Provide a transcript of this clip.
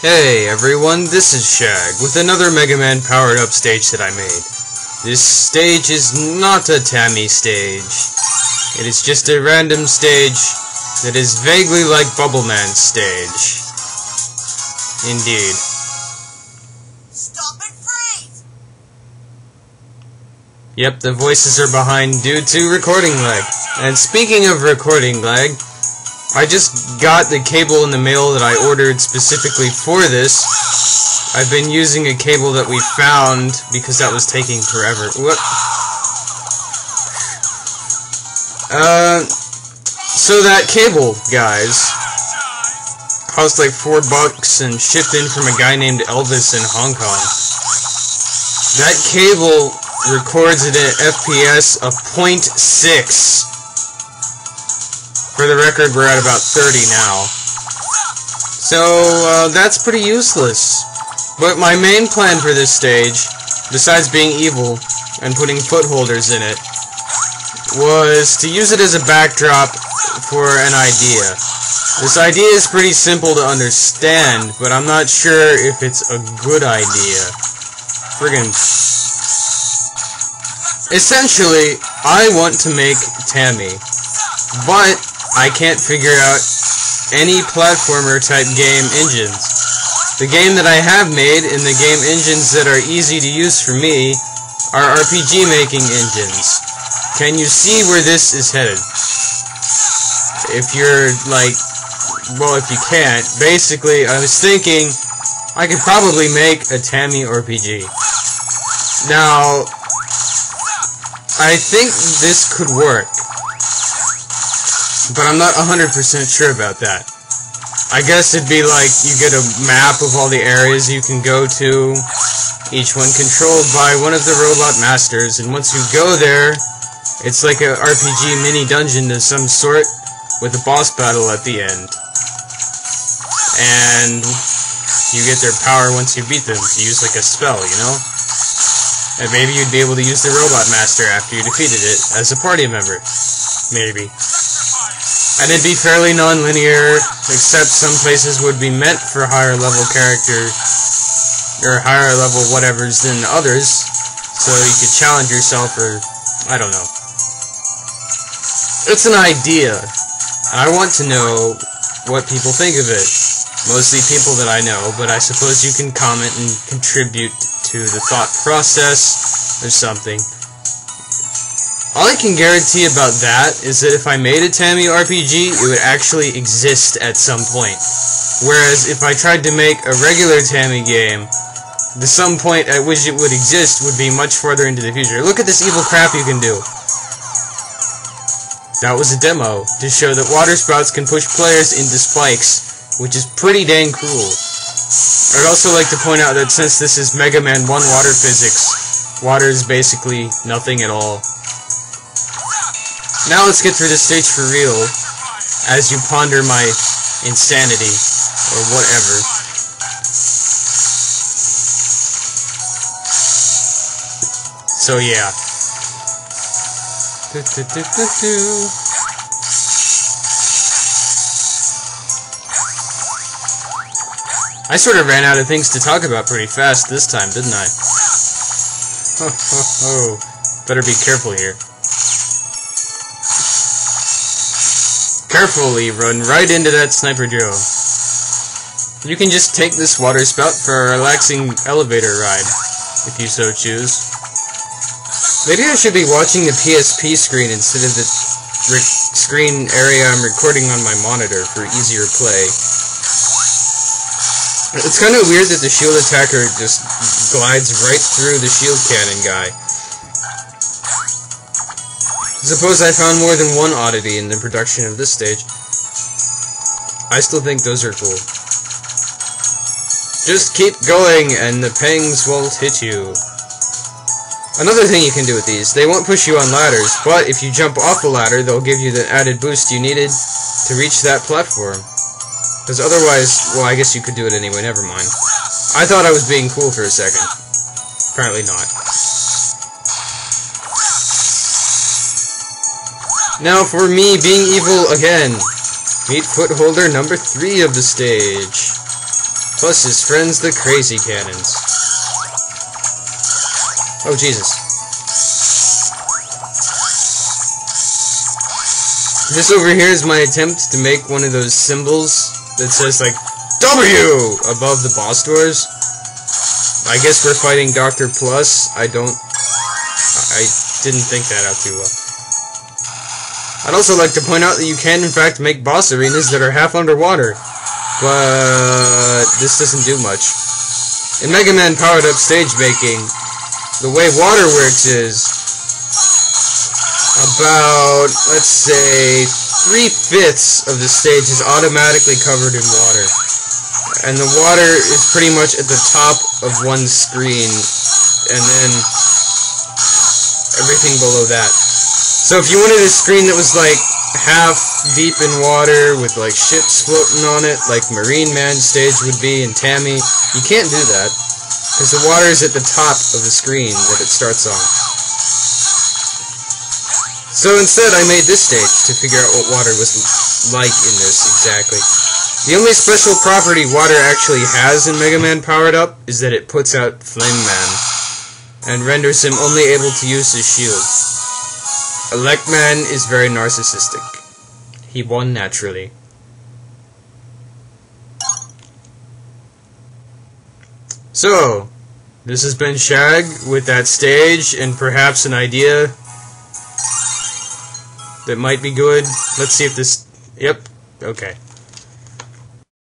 Hey everyone, this is Shag with another Mega Man powered up stage that I made. This stage is not a Tammy stage. It is just a random stage that is vaguely like Bubbleman's stage. Indeed. Stop and freeze! Yep, the voices are behind due to recording lag. And speaking of recording lag, I just got the cable in the mail that I ordered specifically for this. I've been using a cable that we found because that was taking forever. What? So that cable, guys, cost like $4 and shipped in from a guy named Elvis in Hong Kong. That cable records at an FPS of 0.6. For the record, we're at about 30 now. So, that's pretty useless. But my main plan for this stage, besides being evil and putting foot holders in it, was to use it as a backdrop for an idea. This idea is pretty simple to understand, but I'm not sure if it's a good idea. Essentially, I want to make Tammy, but I can't figure out any platformer type game engines. The game that I have made and the game engines that are easy to use for me are RPG making engines. Can you see where this is headed? If you're like, well, if you can't, basically I was thinking I could probably make a Tammy RPG. Now, I think this could work, but I'm not 100% sure about that. I guess it'd be like you get a map of all the areas you can go to, each one controlled by one of the robot masters, and once you go there, it's like a RPG mini dungeon of some sort with a boss battle at the end. And you get their power once you beat them to use like a spell, you know? And maybe you'd be able to use the robot master after you defeated it as a party member. Maybe. And it'd be fairly non-linear, except some places would be meant for higher level characters, or higher level whatevers than others, so you could challenge yourself, or, I don't know. It's an idea, and I want to know what people think of it. Mostly people that I know, but I suppose you can comment and contribute to the thought process or something. All I can guarantee about that is that if I made a Tammy RPG, it would actually exist at some point. Whereas if I tried to make a regular Tammy game, the some point at which it would exist would be much farther into the future. Look at this evil crap you can do. That was a demo to show that water spouts can push players into spikes, which is pretty dang cool. I'd also like to point out that since this is Mega Man 1 water physics, water is basically nothing at all. Now let's get through this stage for real, as you ponder my insanity, or whatever. So yeah. I sort of ran out of things to talk about pretty fast this time, didn't I? Ho ho ho. Better be careful here. Carefully run right into that Sniper Joe. You can just take this water spout for a relaxing elevator ride, if you so choose. Maybe I should be watching the PSP screen instead of the screen area I'm recording on my monitor for easier play. It's kind of weird that the shield attacker just glides right through the shield cannon guy. Suppose I found more than one oddity in the production of this stage. I still think those are cool. Just keep going and the pangs won't hit you. Another thing you can do with these, they won't push you on ladders, but if you jump off the ladder, they'll give you the added boost you needed to reach that platform. Because otherwise, well, I guess you could do it anyway, never mind. I thought I was being cool for a second. Apparently not. Now for me being evil again. Meet footholder number 3 of the stage. plus his friends the Crazy Cannons. Oh, Jesus. This over here is my attempt to make one of those symbols that says, like, W above the boss doors. I guess we're fighting Dr. Plus. I didn't think that out too well. I'd also like to point out that you can, in fact, make boss arenas that are half underwater. But this doesn't do much. In Mega Man Powered Up stage making, the way water works is about, let's say, 3/5 of the stage is automatically covered in water. And the water is pretty much at the top of one screen, and then everything below that. So if you wanted a screen that was like half deep in water with like ships floating on it, like Marine Man stage would be in Tammy, you can't do that, because the water is at the top of the screen that it starts on. So instead I made this stage to figure out what water was like in this exactly. The only special property water actually has in Mega Man Powered Up is that it puts out Flame Man, and renders him only able to use his shield. Elect Man is very narcissistic. He won naturally. So, this has been Shag with that stage, and perhaps an idea that might be good. Let's see if this... Yep, okay.